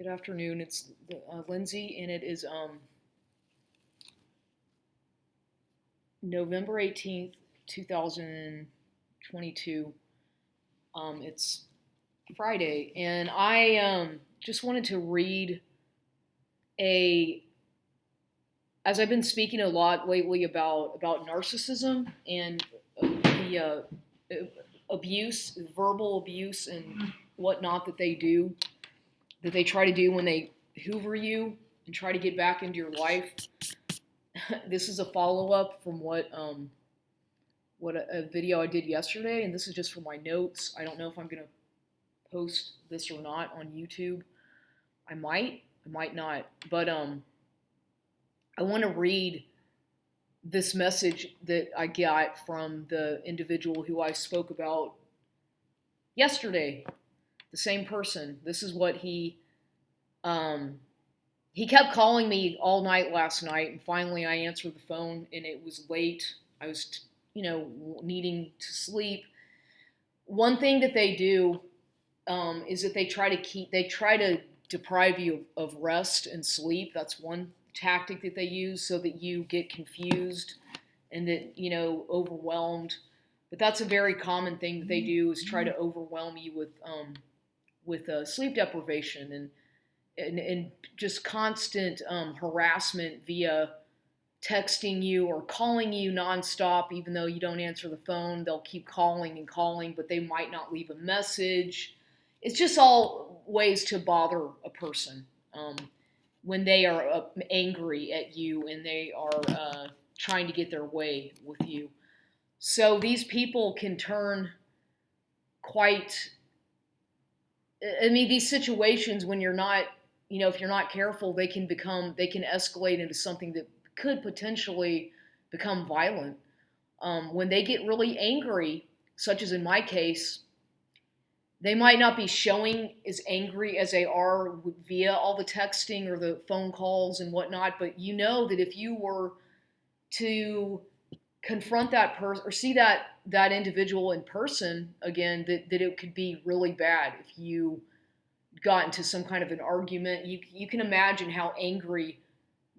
Good afternoon. It's Lindsay, and it is November 18th, 2022. It's Friday, and I just wanted to read a. As I've been speaking a lot lately about narcissism and the abuse, verbal abuse, and whatnot that they try to do when they hoover you and try to get back into your life. This is a follow-up from what a video I did yesterday, and this is just for my notes. I don't know if I'm going to post this or not on YouTube. I might not, but I want to read this message that I got from the individual who I spoke about yesterday. The same person. This is what he kept calling me all night last night, and finally I answered the phone, and it was late. I was, needing to sleep. One thing that they do is that they try to deprive you of rest and sleep. That's one tactic that they use so that you get confused and that, overwhelmed. But that's a very common thing that they do, is try to overwhelm you with sleep deprivation and just constant harassment via texting you or calling you nonstop. Even though you don't answer the phone, they'll keep calling and calling, but they might not leave a message. It's just all ways to bother a person when they are angry at you and they are trying to get their way with you. So these people can turn quite... these situations, when you're not, if you're not careful, they can escalate into something that could potentially become violent. When they get really angry, such as in my case, they might not be showing as angry as they are via all the texting or the phone calls and whatnot, but you know that if you were to confront that person or see that individual in person again, that it could be really bad if you got into some kind of an argument. You can imagine how angry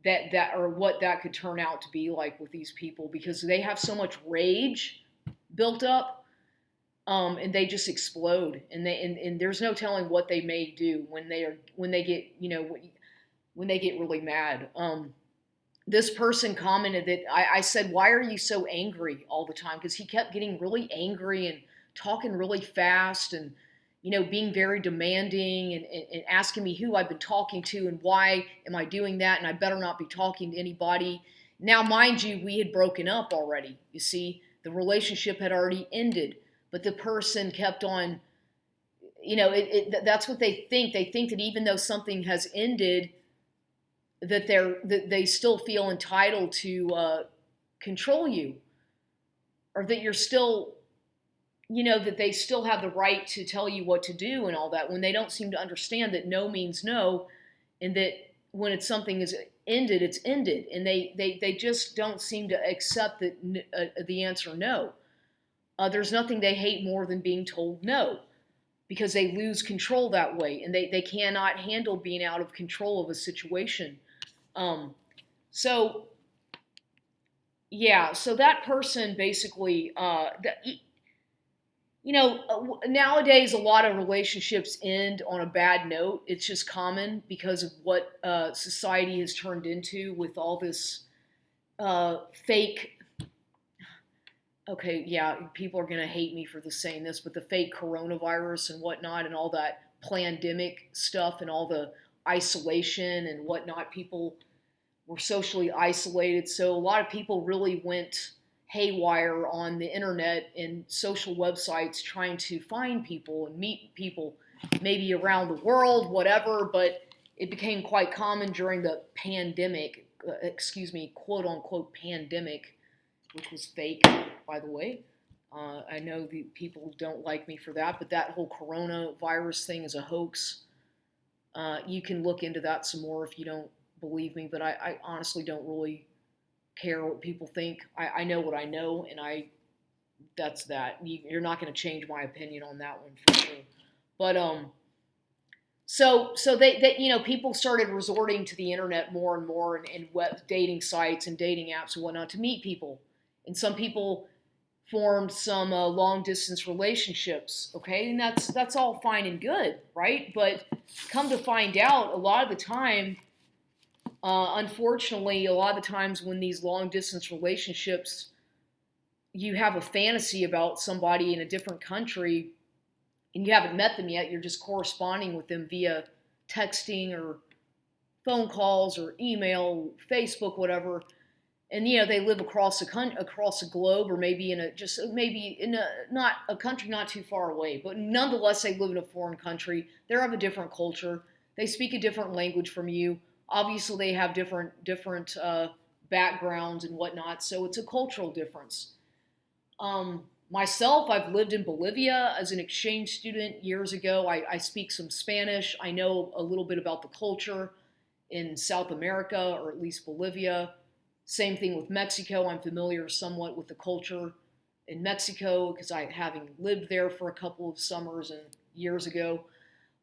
that or what that could turn out to be like with these people, because they have so much rage built up, and they just explode, and there's no telling what they may do when they get really mad. This person commented that I said, "Why are you so angry all the time?" Because he kept getting really angry and talking really fast and, being very demanding and asking me who I've been talking to and why am I doing that, and I better not be talking to anybody. Now, mind you, we had broken up already. You see, the relationship had already ended, but the person kept on, that's what they think. They think that even though something has ended, that they still feel entitled to control you, or that you're still, that they still have the right to tell you what to do and all that, when they don't seem to understand that no means no, and that when something is ended, it's ended, and they just don't seem to accept that the answer no. There's nothing they hate more than being told no, because they lose control that way, and they cannot handle being out of control of a situation. So that person basically, nowadays a lot of relationships end on a bad note. It's just common because of what society has turned into with all this fake... Okay, yeah, people are going to hate me for saying this, but the fake coronavirus and whatnot and all that pandemic stuff and all the isolation and whatnot, people were socially isolated. So a lot of people really went haywire on the internet and social websites trying to find people and meet people, maybe around the world, whatever, but it became quite common during the pandemic, quote unquote pandemic, which was fake, by the way. I know the people don't like me for that, but that whole coronavirus thing is a hoax. You can look into that some more if you don't believe me, but I honestly don't really care what people think. I know what I know, and that's that. You're not going to change my opinion on that one for sure. But So they people started resorting to the internet more and more, and web dating sites and dating apps and whatnot to meet people. And some people formed some long distance relationships. Okay, and that's all fine and good, right? But come to find out, a lot of the time, unfortunately, a lot of the times when these long distance relationships, you have a fantasy about somebody in a different country and you haven't met them yet, you're just corresponding with them via texting or phone calls or email, Facebook, whatever. And they live across the globe, or maybe maybe in a not a country not too far away, but nonetheless they live in a foreign country. They have a different culture. They speak a different language from you. Obviously, they have different backgrounds and whatnot. So it's a cultural difference. Myself, I've lived in Bolivia as an exchange student years ago. I speak some Spanish. I know a little bit about the culture in South America, or at least Bolivia. Same thing with Mexico. I'm familiar somewhat with the culture in Mexico because having lived there for a couple of summers and years ago.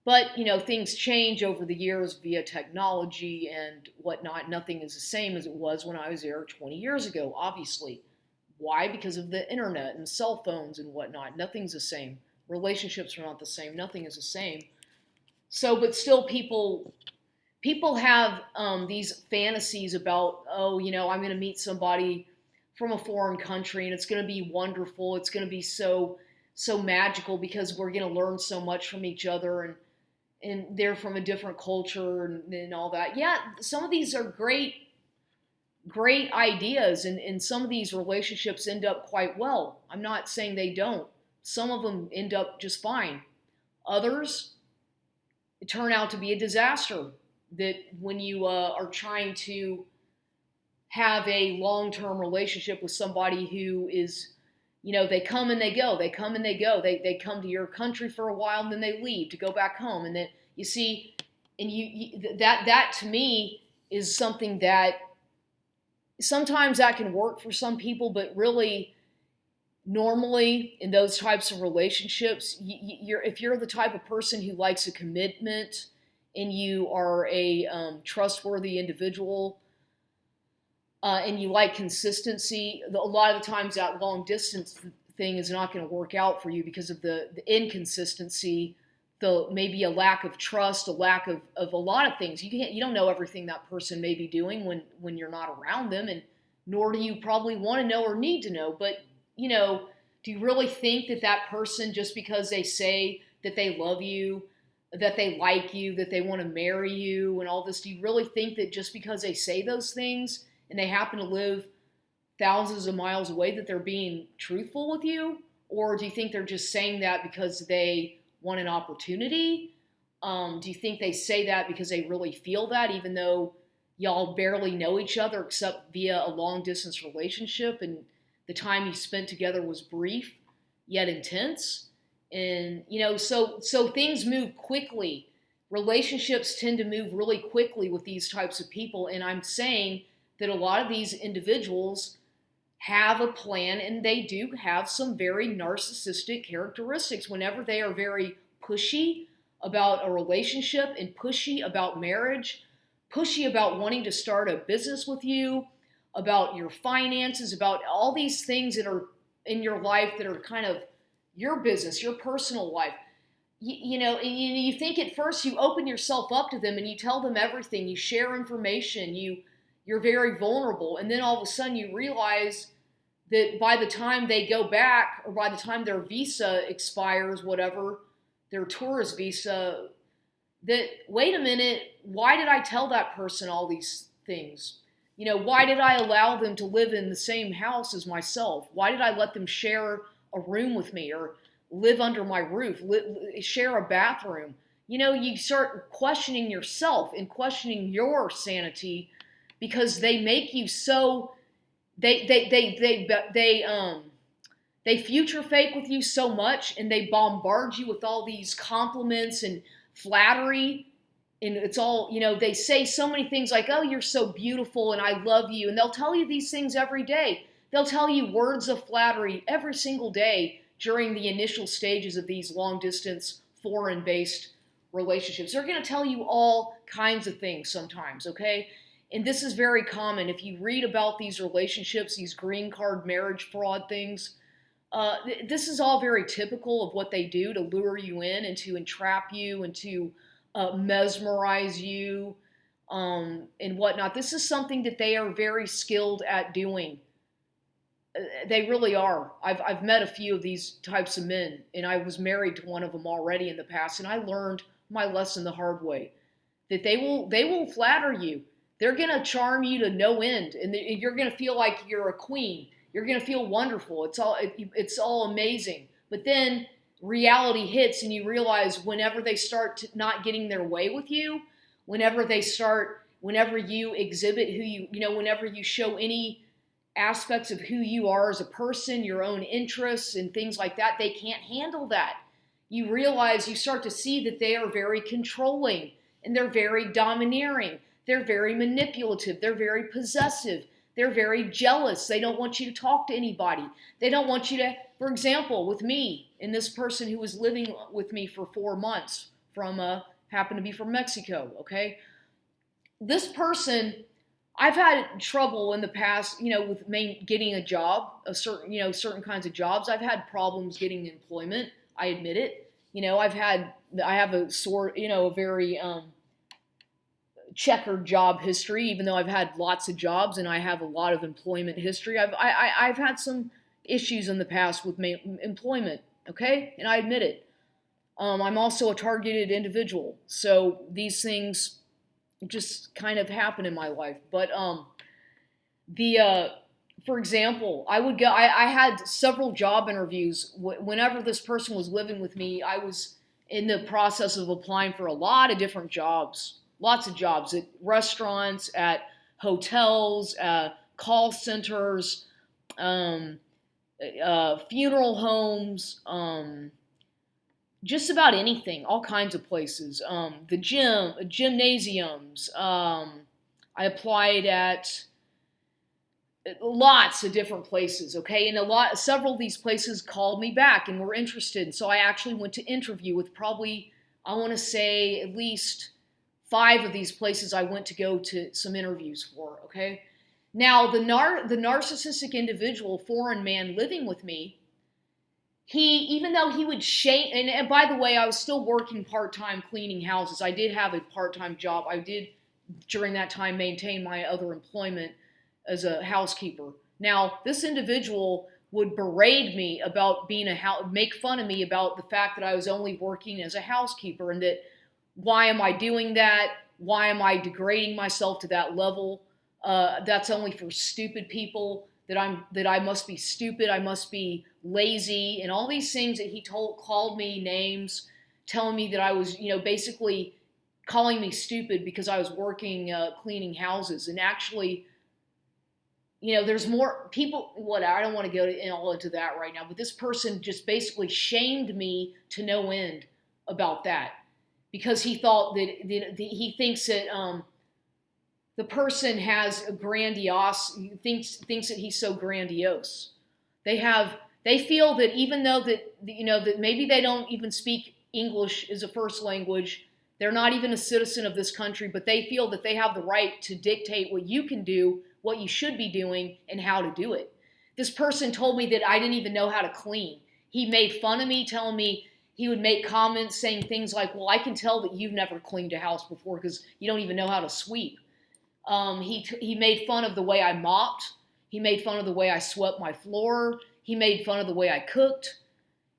But things change over the years via technology and whatnot. Nothing is the same as it was when I was there 20 years ago, obviously. Why? Because of the internet and cell phones and whatnot. Nothing's the same. Relationships are not the same. Nothing is the same. So, but still, people have these fantasies about, oh, I'm going to meet somebody from a foreign country and it's going to be wonderful. It's going to be so magical because we're going to learn so much from each other, and they're from a different culture and all that. Yeah, some of these are great ideas, and some of these relationships end up quite well. I'm not saying they don't. Some of them end up just fine. Others turn out to be a disaster. That when you are trying to have a long-term relationship with somebody who is, they come and they go, they come and they go, they come to your country for a while and then they leave to go back home, and then you see, and that to me is something that sometimes that can work for some people, but really, normally in those types of relationships, if you're the type of person who likes a commitment and you are a trustworthy individual, and you like consistency, a lot of the times that long distance thing is not going to work out for you because of the inconsistency, maybe a lack of trust, a lack of a lot of things. You don't know everything that person may be doing when you're not around them, and nor do you probably want to know or need to know. But do you really think that person, just because they say that they love you, that they like you, that they want to marry you and all this, do you really think that just because they say those things and they happen to live thousands of miles away that they're being truthful with you? Or do you think they're just saying that because they want an opportunity? Do you think they say that because they really feel that, even though y'all barely know each other except via a long distance relationship, and the time you spent together was brief yet intense? And so things move quickly. Relationships tend to move really quickly with these types of people, and I'm saying that a lot of these individuals have a plan, and they do have some very narcissistic characteristics. Whenever they are very pushy about a relationship and pushy about marriage, pushy about wanting to start a business with you, about your finances, about all these things that are in your life that are kind of your business, your personal life. You think at first you open yourself up to them and you tell them everything, you share information, you're very vulnerable, and then all of a sudden you realize that by the time they go back, or by the time their visa expires, whatever, their tourist visa, that, wait a minute, why did I tell that person all these things? Why did I allow them to live in the same house as myself? Why did I let them share a room with me, or live under my roof, share a bathroom? You start questioning yourself and questioning your sanity, because they make you so, they future fake with you so much, and they bombard you with all these compliments and flattery, and it's all, they say so many things like, oh, you're so beautiful and I love you, and they'll tell you these things every day. They'll tell you words of flattery every single day during the initial stages of these long distance foreign based relationships. They're going to tell you all kinds of things sometimes, okay? And this is very common. If you read about these relationships, these green card marriage fraud things, this is all very typical of what they do to lure you in and to entrap you and to mesmerize you and whatnot. This is something that they are very skilled at doing. They really are. I've met a few of these types of men, and I was married to one of them already in the past, and I learned my lesson the hard way. That they will flatter you. They're gonna charm you to no end, and you're gonna feel like you're a queen. You're gonna feel wonderful. It's all amazing. But then reality hits, and you realize whenever they start not getting their way with you, whenever you exhibit who whenever you show any aspects of who you are as a person, your own interests and things like that, they can't handle that. You realize, you start to see that they are very controlling and they're very domineering. They're very manipulative. They're very possessive. They're very jealous. They don't want you to talk to anybody. They don't want you to, for example, with me and this person who was living with me for 4 months happened to be from Mexico, okay? This person, I've had trouble in the past, with getting a job, certain kinds of jobs. I've had problems getting employment. I admit it. I have a very checkered job history, even though I've had lots of jobs and I have a lot of employment history. I've had some issues in the past with employment, okay? And I admit it. I'm also a targeted individual. So these things just kind of happen in my life. But for example, I had several job interviews. Whenever this person was living with me, I was in the process of applying for a lot of different jobs, lots of jobs at restaurants, at hotels, call centers, funeral homes, just about anything, all kinds of places. The gymnasiums. I applied at lots of different places, okay? And several of these places called me back and were interested. So I actually went to interview with probably, I want to say, at least 5 of these places I went to go to some interviews for, okay? Now, the narcissistic individual, foreign man living with me, even though he would shame, and by the way, I was still working part-time cleaning houses. I did have a part-time job. I did, during that time, maintain my other employment as a housekeeper. Now, this individual would berate me about make fun of me about the fact that I was only working as a housekeeper, and that, why am I doing that? Why am I degrading myself to that level? That's only for stupid people. That I must be stupid, I must be lazy, and all these things that he called me names, telling me that I was, basically calling me stupid because I was working cleaning houses. And actually, there's more people. I don't want to go all into that right now. But this person just basically shamed me to no end about that, because he thought that he thinks that. The person has thinks that he's so grandiose. They feel that even though that maybe they don't even speak English as a first language, they're not even a citizen of this country, but they feel that they have the right to dictate what you can do, what you should be doing, and how to do it. This person told me that I didn't even know how to clean. He made fun of me, telling me, he would make comments saying things like, well, I can tell that you've never cleaned a house before because you don't even know how to sweep. He made fun of the way I mopped. He made fun of the way I swept my floor. He made fun of the way I cooked.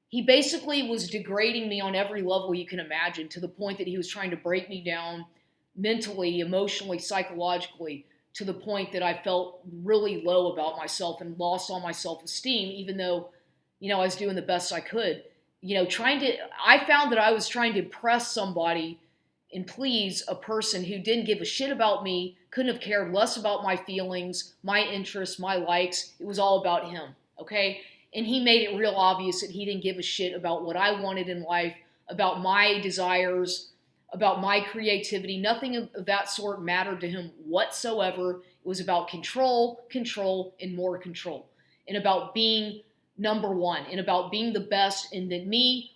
He basically was degrading me on every level you can imagine, to the point that he was trying to break me down mentally, emotionally, psychologically, to the point that I felt really low about myself and lost all my self-esteem, even though, I was doing the best I could. I found that I was trying to impress somebody and please a person who didn't give a shit about me, couldn't have cared less about my feelings, my interests, my likes. It was all about him, okay? And he made it real obvious that he didn't give a shit about what I wanted in life, about my desires, about my creativity. Nothing of that sort mattered to him whatsoever. It was about control, and more control. And about being number one, and about being the best, and that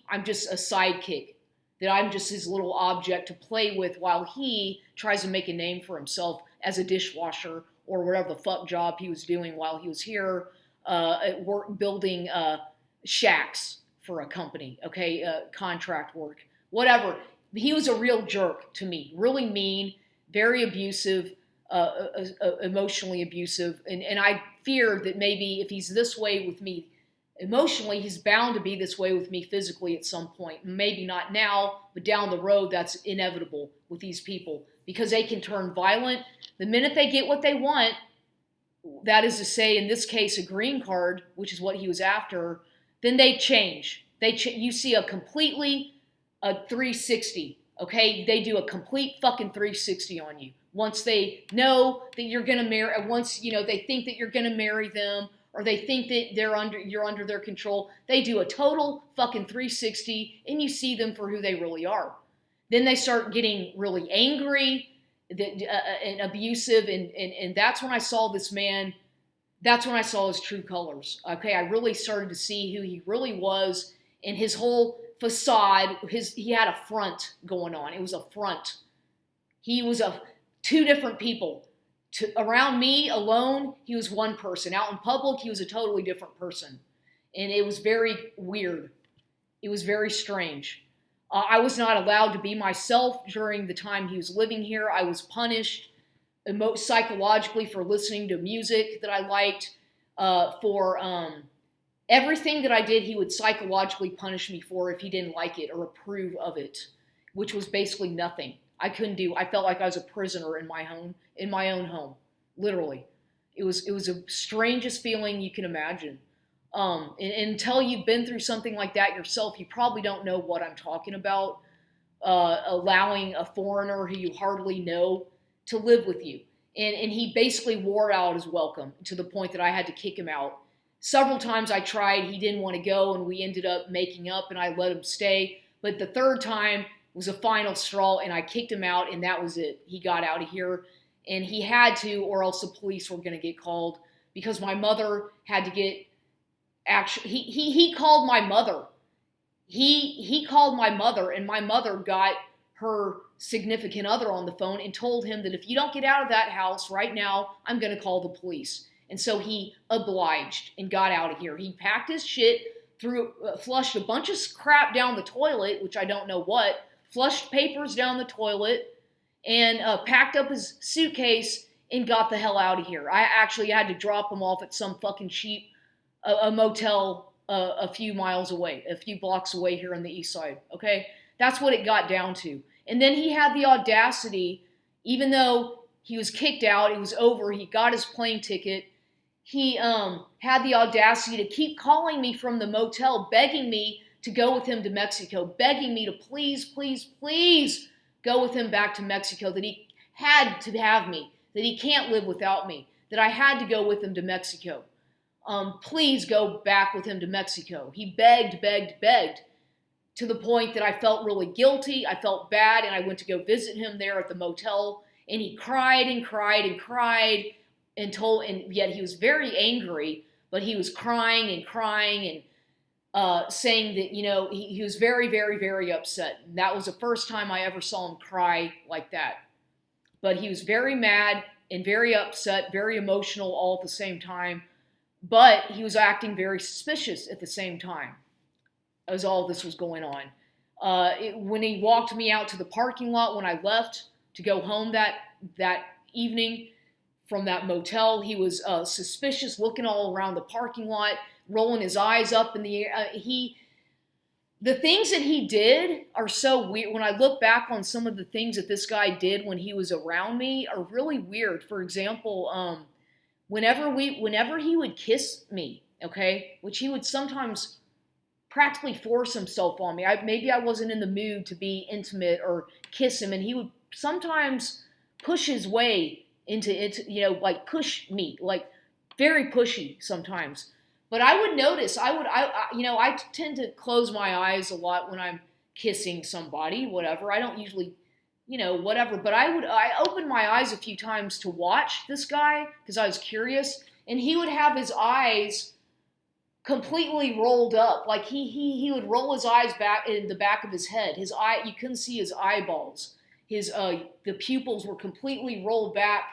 I'm just a sidekick. that I'm just his little object to play with while he tries to make a name for himself as a dishwasher or whatever the fuck job he was doing while he was here at work building shacks for a company, okay, contract work, whatever. He was a real jerk to me, really mean, very abusive, emotionally abusive, and I feared that maybe if he's this way with me emotionally, he's bound to be this way with me physically at some point. Maybe not now, but down the road, that's inevitable with these people because they can turn violent. The minute they get what they want, that is to say, in this case, a green card, which is what he was after, then they change. You see a 360, okay? They do a complete fucking 360 on you. Once they know that you're going to marry, once, they think that you're going to marry them, or they think that you're under their control, they do a total fucking 360, and you see them for who they really are. Then they start getting really angry and abusive, and that's when I saw this man. That's when I saw his true colors. Okay, I really started to see who he really was, and his whole facade. He had a front going on. It was a front. He was two different people. Around me alone, he was one person. Out in public, he was a totally different person. And it was very weird. It was very strange. I was not allowed to be myself during the time he was living here. I was punished psychologically for listening to music that I liked. For everything that I did, he would psychologically punish me for if he didn't like it or approve of it, which was basically nothing. I felt like I was a prisoner in my own home, literally. It was the strangest feeling you can imagine. And until you've been through something like that yourself, you probably don't know what I'm talking about. Allowing a foreigner who you hardly know to live with you. And he basically wore out his welcome to the point that I had to kick him out. Several times I tried, he didn't want to go, and we ended up making up, and I let him stay. But the third time was a final straw, and I kicked him out, and that was it. He got out of here, and he had to, or else the police were going to get called, because my mother had to get, he called my mother. He called my mother, and my mother got her significant other on the phone and told him that if you don't get out of that house right now, I'm going to call the police. And so he obliged and got out of here. He packed his shit, flushed a bunch of crap down the toilet, which I don't know what, flushed papers down the toilet, and packed up his suitcase and got the hell out of here. I actually had to drop him off at some fucking cheap a motel a few miles away, a few blocks away here on the east side, okay? That's what it got down to. And then he had the audacity, even though he was kicked out, it was over, he got his plane ticket, he had the audacity to keep calling me from the motel, begging me to go with him to Mexico, begging me to please, please, please go with him back to Mexico, that he had to have me, that he can't live without me, that I had to go with him to Mexico. Please go back with him to Mexico. He begged, begged, begged, to the point that I felt really guilty. I felt bad, and I went to go visit him there at the motel, and he cried and cried and cried, and yet he was very angry, but he was crying and saying that, he was very, very, very upset. And that was the first time I ever saw him cry like that. But he was very mad and very upset, very emotional all at the same time. But he was acting very suspicious at the same time as all this was going on. When he walked me out to the parking lot when I left to go home that evening from that motel, he was suspicious, looking all around the parking lot, rolling his eyes up in the air. The things that he did are so weird. When I look back on some of the things that this guy did when he was around me are really weird. For example, whenever he would kiss me, okay, which he would sometimes practically force himself on me. Maybe I wasn't in the mood to be intimate or kiss him, and he would sometimes push his way into it, like push me, like very pushy sometimes. But I would notice, I tend to close my eyes a lot when I'm kissing somebody, whatever. I don't usually, whatever. But I opened my eyes a few times to watch this guy because I was curious, and he would have his eyes completely rolled up. Like he would roll his eyes back in the back of his head. His eye, you couldn't see his eyeballs. His the pupils were completely rolled back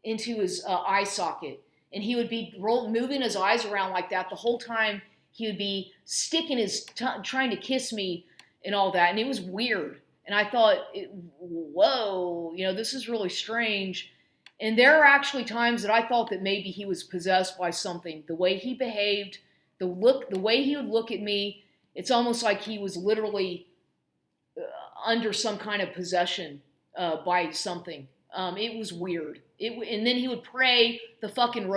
into his eye socket, and he would be moving his eyes around like that the whole time. He would be sticking his trying to kiss me and all that, and it was weird. And I thought, whoa, this is really strange. And there are actually times that I thought that maybe he was possessed by something. The way he behaved, the way he would look at me, it's almost like he was literally under some kind of possession by something. It was weird. And then he would pray the fucking,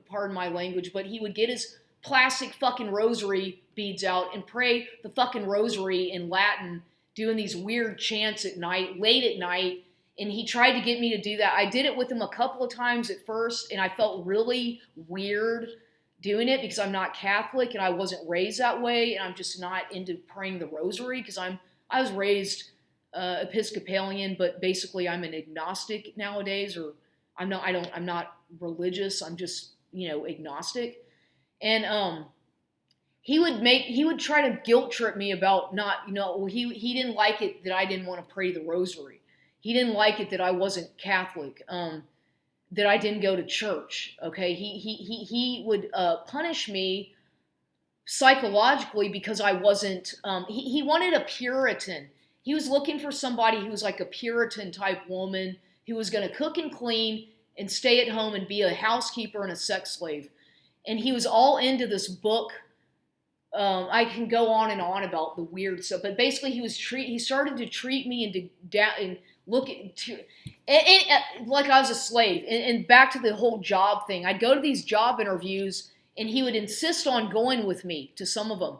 pardon my language, but he would get his plastic fucking rosary beads out and pray the fucking rosary in Latin, doing these weird chants at night, late at night. And he tried to get me to do that. I did it with him a couple of times at first, and I felt really weird doing it because I'm not Catholic and I wasn't raised that way, and I'm just not into praying the rosary because I was raised Episcopalian, but basically I'm an agnostic nowadays, or I'm not religious. I'm just agnostic. And he would try to guilt trip me about not he didn't like it that I didn't want to pray the rosary. He didn't like it that I wasn't Catholic, that I didn't go to church. Okay, he would punish me psychologically because I wasn't. He wanted a Puritan. He was looking for somebody who was like a Puritan type woman who was going to cook and clean and stay at home and be a housekeeper and a sex slave. And he was all into this book. I can go on and on about the weird stuff, but basically he started to treat me and look at like I was a slave. And back to the whole job thing, I'd go to these job interviews and he would insist on going with me to some of them,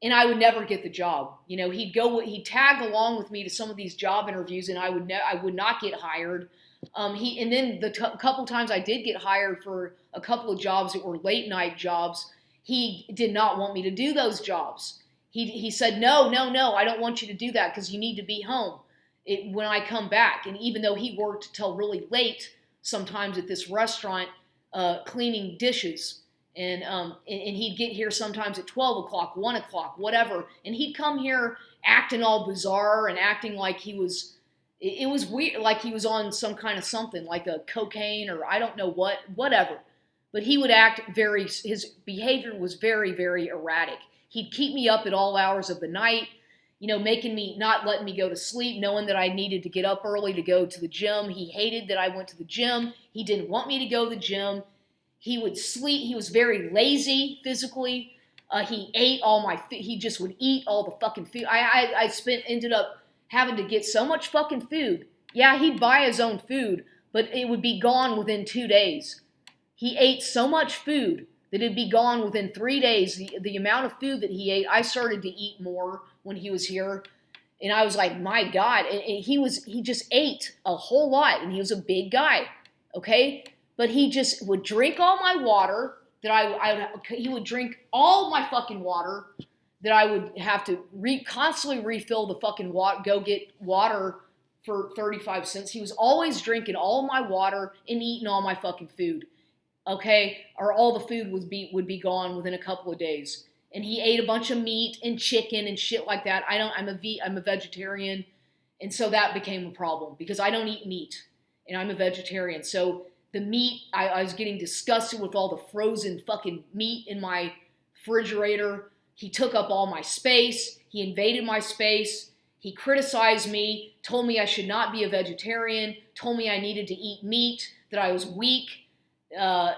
and I would never get the job. He'd tag along with me to some of these job interviews, and I would not get hired. And then the couple times I did get hired for a couple of jobs that were late night jobs, he did not want me to do those jobs. He said, no, I don't want you to do that because you need to be home when I come back. And even though he worked till really late sometimes at this restaurant cleaning dishes, and he'd get here sometimes at 12 o'clock, 1 o'clock, whatever, and he'd come here acting all bizarre and acting like he was, it was weird, like he was on some kind of something, like a cocaine or I don't know whatever. But he would act his behavior was very, very erratic. He'd keep me up at all hours of the night, not letting me go to sleep, knowing that I needed to get up early to go to the gym. He hated that I went to the gym. He didn't want me to go to the gym. He would sleep. He was very lazy physically. He ate all my food. He just would eat all the fucking food. I ended up having to get so much fucking food. Yeah, he'd buy his own food, but it would be gone within 2 days. He ate so much food that it'd be gone within 3 days. The amount of food that he ate, I started to eat more when he was here. And I was like, my God. And he just ate a whole lot. And he was a big guy. Okay? But he just would drink all my water he would drink all my fucking water that I would have to constantly refill the fucking water, go get water for 35 cents. He was always drinking all my water and eating all my fucking food. Okay, or all the food would be gone within a couple of days. And he ate a bunch of meat and chicken and shit like that. I'm a vegetarian, and so that became a problem because I don't eat meat, and I'm a vegetarian. So the meat, I was getting disgusted with all the frozen fucking meat in my refrigerator. He took up all my space. He invaded my space. He criticized me, told me I should not be a vegetarian, told me I needed to eat meat, that I was weak.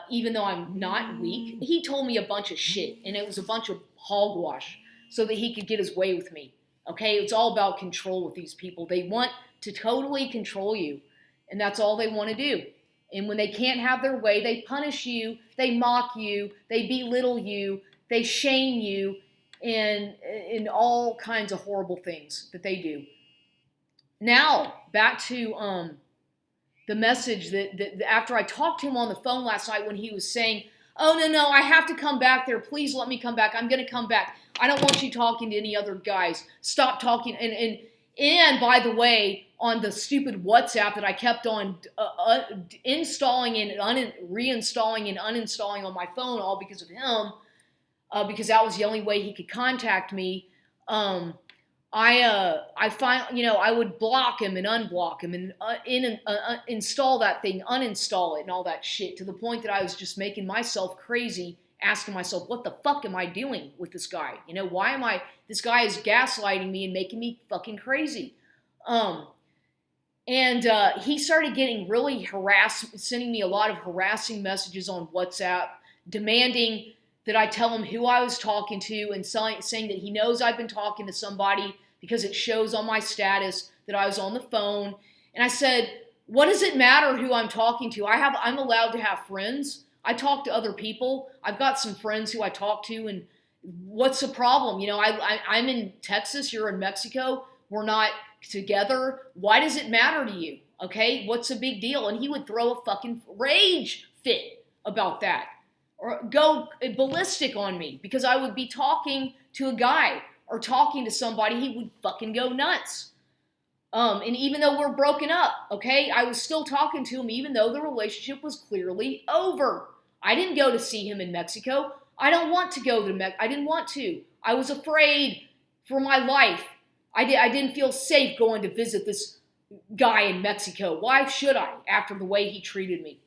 Even though I'm not weak, he told me a bunch of shit, and it was a bunch of hogwash so that he could get his way with me. Okay, it's all about control with these people. They want to totally control you, and that's all they want to do. And when they can't have their way, they punish you, they mock you, they belittle you, they shame you, and in all kinds of horrible things that they do. Now, back to the message that after I talked to him on the phone last night when he was saying, oh, no, I have to come back there. Please let me come back. I'm going to come back. I don't want you talking to any other guys. Stop talking. And by the way, on the stupid WhatsApp that I kept on installing and reinstalling and uninstalling on my phone, all because of him, because that was the only way he could contact me. I find, I would block him and unblock him and install that thing, uninstall it, and all that shit, to the point that I was just making myself crazy, asking myself, what the fuck am I doing with this guy? This guy is gaslighting me and making me fucking crazy. And he started getting really sending me a lot of harassing messages on WhatsApp, demanding that I tell him who I was talking to, and saying that he knows I've been talking to somebody because it shows on my status that I was on the phone. And I said, what does it matter who I'm talking to? I'm allowed to have friends. I talk to other people. I've got some friends who I talk to, and what's the problem? I'm in Texas, you're in Mexico. We're not together. Why does it matter to you? Okay, what's the big deal? And he would throw a fucking rage fit about that, or go ballistic on me because I would be talking to a guy or talking to somebody. He would fucking go nuts. And even though we're broken up, okay, I was still talking to him even though the relationship was clearly over. I didn't go to see him in Mexico. I don't want to go to Mexico. I didn't want to. I was afraid for my life. I didn't feel safe going to visit this guy in Mexico. Why should I, after the way he treated me?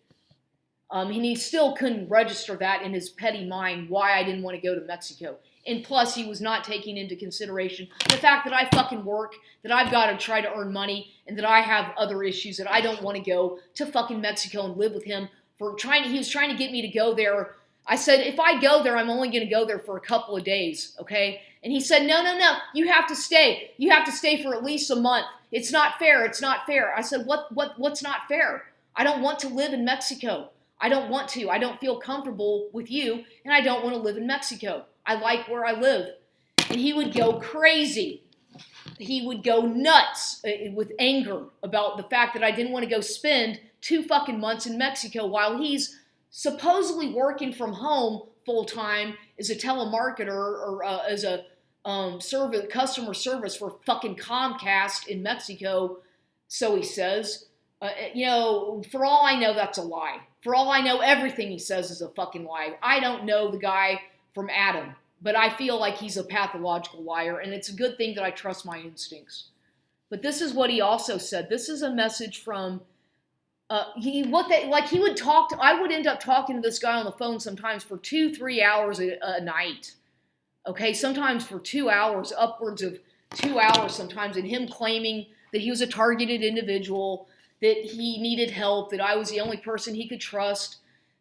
And he still couldn't register that in his petty mind why I didn't want to go to Mexico. And plus, he was not taking into consideration the fact that I fucking work, that I've got to try to earn money, and that I have other issues, that I don't want to go to fucking Mexico and live with him he was trying to get me to go there. I said, if I go there, I'm only going to go there for a couple of days, okay? And he said, no, you have to stay. You have to stay for at least a month. It's not fair. It's not fair. I said, what's not fair? I don't want to live in Mexico. I don't want to. I don't feel comfortable with you, and I don't want to live in Mexico. I like where I live. And he would go crazy. He would go nuts with anger about the fact that I didn't want to go spend 2 fucking months in Mexico while he's supposedly working from home full-time as a telemarketer or as a customer service for fucking Comcast in Mexico, so he says. For all I know, that's a lie. For all I know, everything he says is a fucking lie. I don't know the guy from Adam, but I feel like he's a pathological liar, and it's a good thing that I trust my instincts. But this is what he also said. This is a message from he would talk to. I would end up talking to this guy on the phone sometimes for 2-3 hours a night. Okay, sometimes for 2 hours, upwards of 2 hours sometimes, and him claiming that he was a targeted individual, that he needed help, that I was the only person he could trust,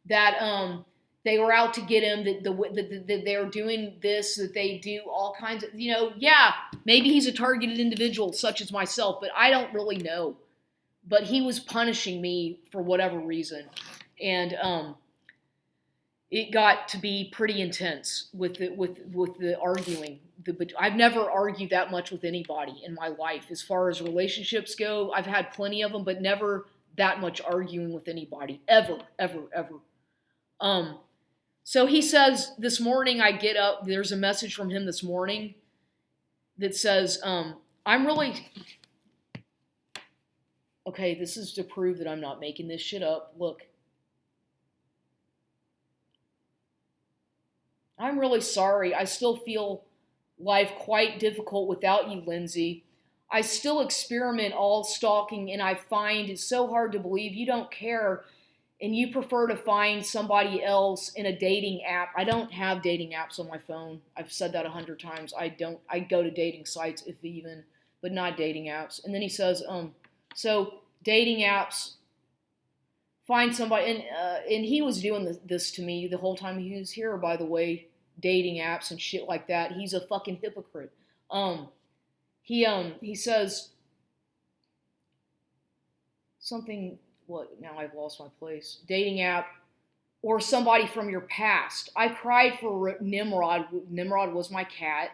that they were out to get him, that they're doing this, that they do all kinds of, yeah, maybe he's a targeted individual such as myself, but I don't really know. But he was punishing me for whatever reason. And it got to be pretty intense with the arguing. I've never argued that much with anybody in my life. As far as relationships go, I've had plenty of them, but never that much arguing with anybody. Ever, ever, ever. So he says, this morning I get up, there's a message from him this morning that says, I'm really... Okay, this is to prove that I'm not making this shit up. Look. I'm really sorry. I still feel life quite difficult without you, Lindsay. I still experiment all stalking, and I find it so hard to believe you don't care and you prefer to find somebody else in a dating app. I don't have dating apps on my phone. I've said that 100 times. I go to dating sites, if even, but not dating apps. And then he says, so dating apps, find somebody, and he was doing this to me the whole time he was here, by the way, dating apps and shit like that. He's a fucking hypocrite. He says something, what, now I've lost my place. Dating app or somebody from your past. I cried for Nimrod. Nimrod was my cat.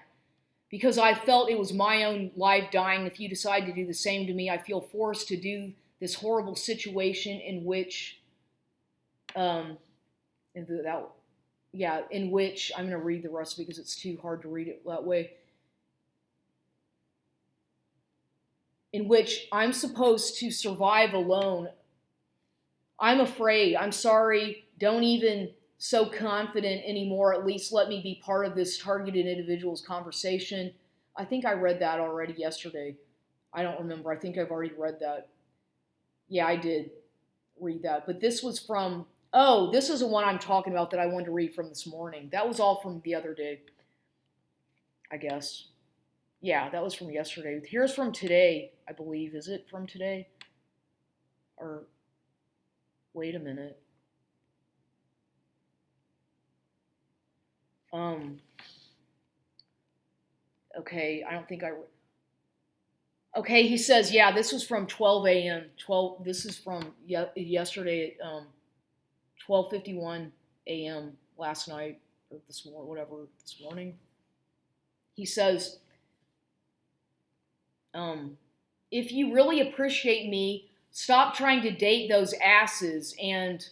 Because I felt it was my own life dying. If you decide to do the same to me, I feel forced to do this horrible situation in which, in which, I'm going to read the rest because it's too hard to read it that way. In which I'm supposed to survive alone. I'm afraid. I'm sorry. Don't even so confident anymore. At least let me be part of this targeted individual's conversation. I think I read that already yesterday. I don't remember. I think I've already read that. Yeah, I did read that. But this was from, oh, this is the one I'm talking about that I wanted to read from this morning. That was all from the other day, I guess. Yeah, that was from yesterday. Here's from today, I believe. Is it from today? Or, wait a minute. Okay, I don't think I. Okay, he says, yeah, this was from 12 a.m. 12. This is from yesterday at 12:51 a.m. last night or this morning, whatever, this morning. He says, if you really appreciate me, stop trying to date those asses and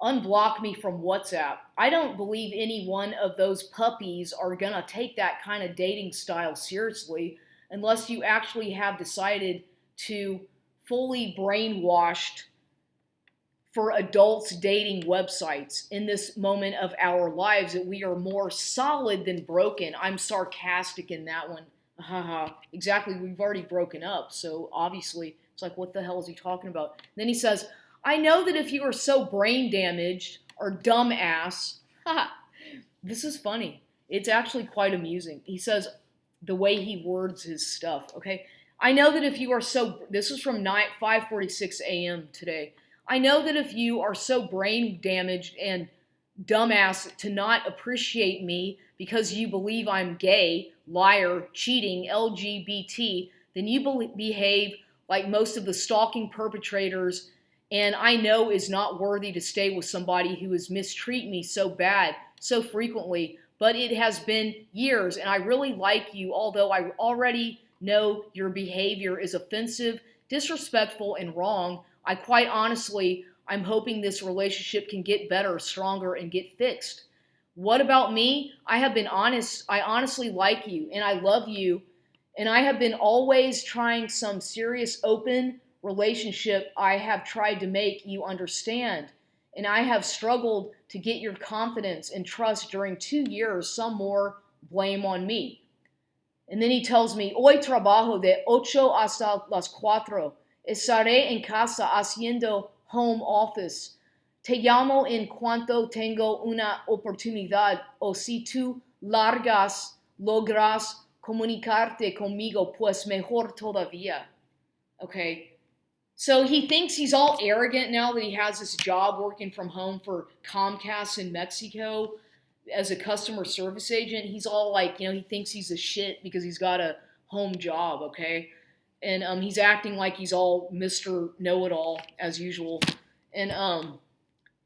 unblock me from WhatsApp. I don't believe any one of those puppies are gonna take that kind of dating style seriously unless you actually have decided to fully brainwashed for adults dating websites in this moment of our lives that we are more solid than broken. I'm sarcastic in that one. Haha, exactly. We've already broken up. So obviously it's like, what the hell is he talking about? And then he says, I know that if you are so brain damaged or dumbass, this is funny. It's actually quite amusing. He says the way he words his stuff, okay? I know that if you are so, this is from 5:46 a.m. today. I know that if you are so brain damaged and dumbass to not appreciate me because you believe I'm gay, liar, cheating, LGBT, then you behave like most of the stalking perpetrators and I know is not worthy to stay with somebody who has mistreated me so bad, so frequently, but it has been years and I really like you, although I already know your behavior is offensive, disrespectful, and wrong. I quite honestly, I'm hoping this relationship can get better, stronger, and get fixed. What about me? I have been honest. I honestly like you and I love you. And I have been always trying some serious open relationship. I have tried to make you understand. And I have struggled to get your confidence and trust during 2 years. Some more blame on me. And then he tells me, hoy trabajo de 8 hasta las 4. Estaré en casa haciendo home office. Te llamo en cuanto tengo una oportunidad o si tú logras comunicarte conmigo, pues mejor todavía. Okay. So he thinks he's all arrogant now that he has this job working from home for Comcast in Mexico as a customer service agent. He's all like, he thinks he's a shit because he's got a home job, okay? And he's acting like he's all Mr. Know-it-all as usual. And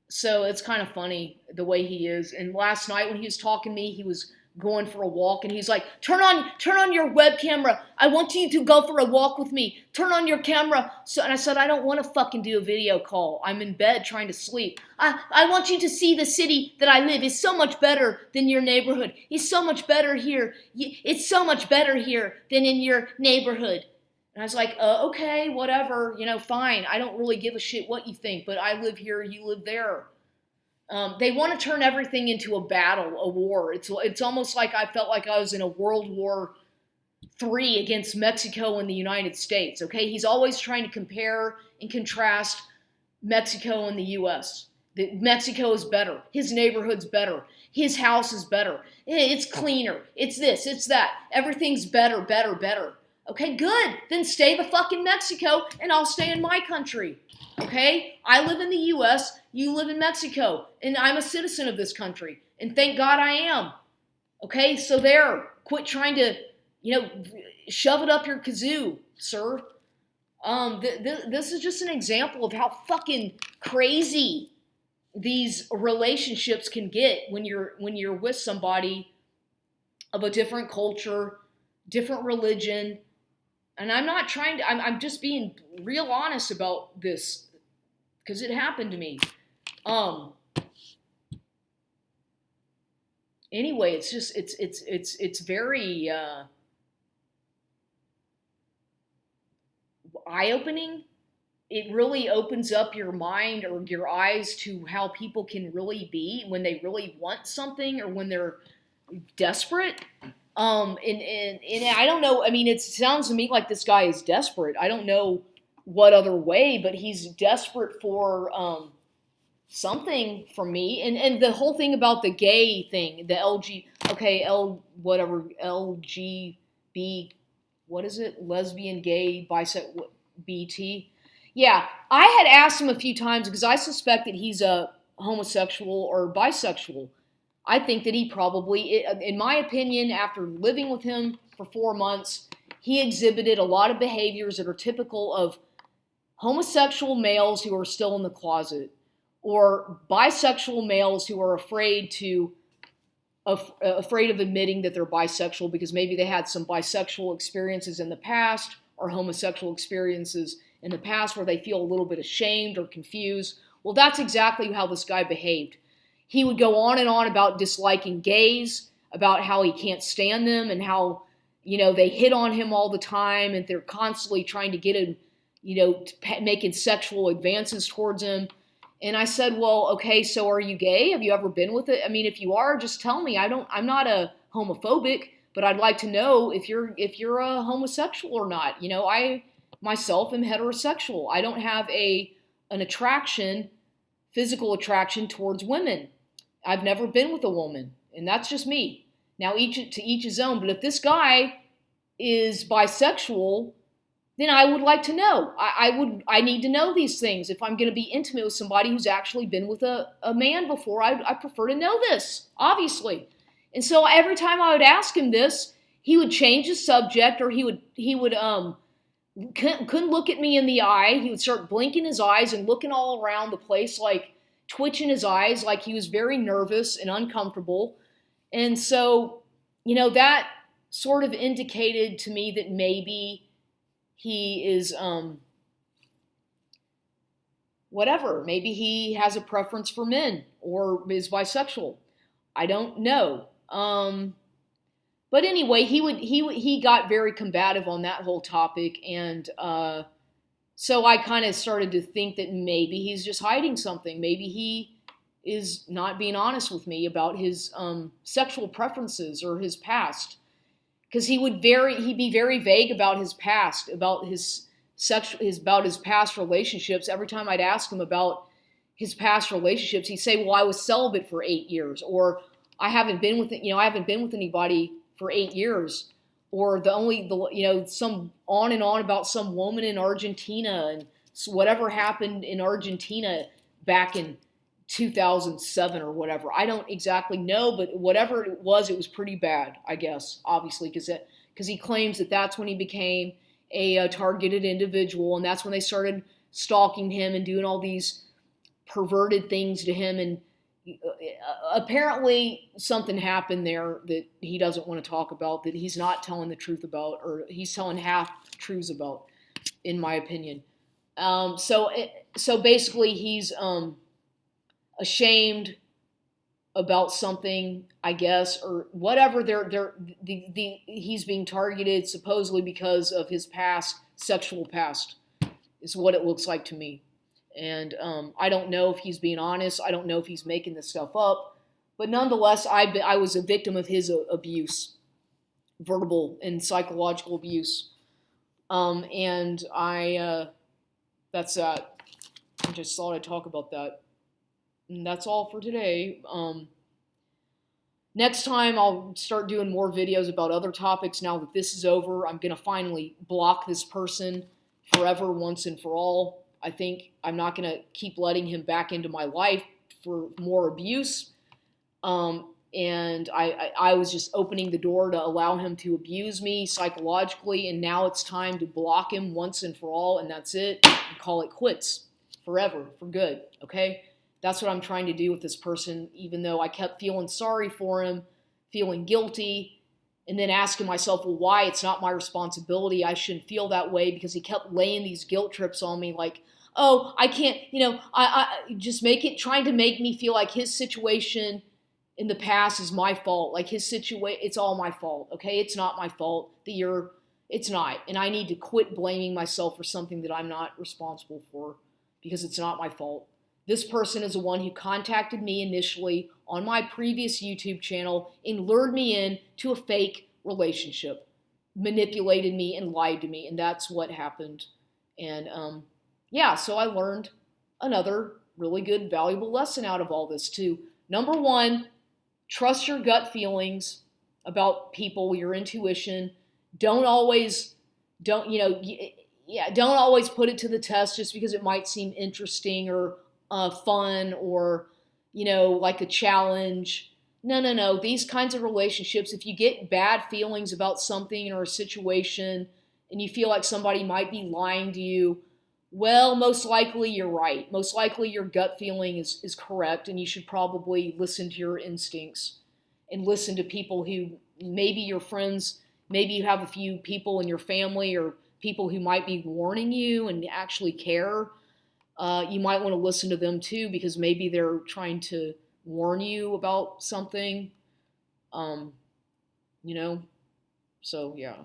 so it's kind of funny the way he is. And last night when he was talking to me, he was going for a walk and he's like, turn on your web camera. I want you to go for a walk with me. Turn on your camera. And I said, I don't want to fucking do a video call. I'm in bed trying to sleep. I want you to see the city that I live. It's so much better than your neighborhood. It's so much better here. It's so much better here than in your neighborhood. And I was like, okay, whatever, fine. I don't really give a shit what you think, but I live here, you live there. They want to turn everything into a battle, a war. It's almost like I felt like I was in a World War III against Mexico and the United States, okay? He's always trying to compare and contrast Mexico and the U.S. Mexico is better. His neighborhood's better. His house is better. It's cleaner. It's this, it's that. Everything's better, better, better. Okay, good. Then stay the fuck in Mexico and I'll stay in my country. Okay? I live in the U.S., you live in Mexico, and I'm a citizen of this country. And thank God I am. Okay? So there. Quit trying to, shove it up your kazoo, sir. This is just an example of how fucking crazy these relationships can get when you're with somebody of a different culture, different religion. And I'm not trying to, I'm just being real honest about this because it happened to me. Anyway, it's just, it's very eye-opening. it really opens up your mind or your eyes to how people can really be when they really want something or when they're desperate. And I don't know. I mean, it sounds to me like this guy is desperate. I don't know what other way, but he's desperate for something from me. And the whole thing about the gay thing, the LGB, what is it? Lesbian, gay, bisexual, BT. Yeah, I had asked him a few times because I suspect that he's a homosexual or bisexual. I think that he probably, in my opinion, after living with him for 4 months, he exhibited a lot of behaviors that are typical of homosexual males who are still in the closet, or bisexual males who are afraid of admitting that they're bisexual because maybe they had some bisexual experiences in the past or homosexual experiences in the past where they feel a little bit ashamed or confused. Well, that's exactly how this guy behaved. He would go on and on about disliking gays, about how he can't stand them, and how, they hit on him all the time, and they're constantly trying to get him, making sexual advances towards him. And I said, well, okay, so are you gay? Have you ever been with it? I mean, if you are, just tell me. I'm not a homophobic, but I'd like to know if you're a homosexual or not. I myself am heterosexual. I don't have an attraction, physical attraction towards women. I've never been with a woman, and that's just me. Now, to each his own. But if this guy is bisexual, then I would like to know. I need to know these things. If I'm going to be intimate with somebody who's actually been with a man before, I prefer to know this, obviously. And so every time I would ask him this, he would change the subject, or he would couldn't look at me in the eye. He would start blinking his eyes and looking all around the place, like twitching his eyes, like he was very nervous and uncomfortable. And so, that sort of indicated to me that maybe he is, whatever. Maybe he has a preference for men or is bisexual. I don't know. But anyway, he got very combative on that whole topic, and so I kind of started to think that maybe he's just hiding something. Maybe he is not being honest with me about his sexual preferences or his past. Because he'd be very vague about his past, about his past relationships. Every time I'd ask him about his past relationships, he'd say, "Well, I was celibate for 8 years," or "I haven't been with anybody for 8 years," or some on and on about some woman in Argentina and whatever happened in Argentina back in 2007 or whatever. I don't exactly know, but whatever it was pretty bad, I guess, obviously, because he claims that that's when he became a targeted individual, and that's when they started stalking him and doing all these perverted things to him. And apparently something happened there that he doesn't want to talk about, that he's not telling the truth about, or he's telling half-truths about, in my opinion. So basically he's ashamed about something, I guess, or whatever. He's being targeted supposedly because of his sexual past, is what it looks like to me. And I don't know if he's being honest. I don't know if he's making this stuff up. But nonetheless, I was a victim of his abuse, verbal and psychological abuse. And that's that. I just thought I'd talk about that. And that's all for today. Next time, I'll start doing more videos about other topics. Now that this is over, I'm going to finally block this person forever, once and for all. I think I'm not going to keep letting him back into my life for more abuse. And I was just opening the door to allow him to abuse me psychologically, and now it's time to block him once and for all, and that's it, and call it quits forever, for good, okay? That's what I'm trying to do with this person, even though I kept feeling sorry for him, feeling guilty, and then asking myself, well, why? It's not my responsibility. I shouldn't feel that way, because he kept laying these guilt trips on me like, oh, I can't, I just trying to make me feel like his situation in the past is my fault. Like his situation, it's all my fault, okay? It's not my fault that It's not. And I need to quit blaming myself for something that I'm not responsible for because it's not my fault. This person is the one who contacted me initially on my previous YouTube channel and lured me in to a fake relationship, manipulated me and lied to me, and that's what happened. And yeah, so I learned another really good, valuable lesson out of all this too. Number one, trust your gut feelings about people, your intuition. Don't always, don't, you know, yeah, don't always put it to the test just because it might seem interesting or fun or, you know, like a challenge. No, no, no. These kinds of relationships, if you get bad feelings about something or a situation and you feel like somebody might be lying to you, well, most likely you're right. Most likely your gut feeling is correct, and you should probably listen to your instincts and listen to people who maybe your friends, maybe you have a few people in your family or people who might be warning you and actually care. You might want to listen to them too because maybe they're trying to warn you about something. Um, you know, so yeah.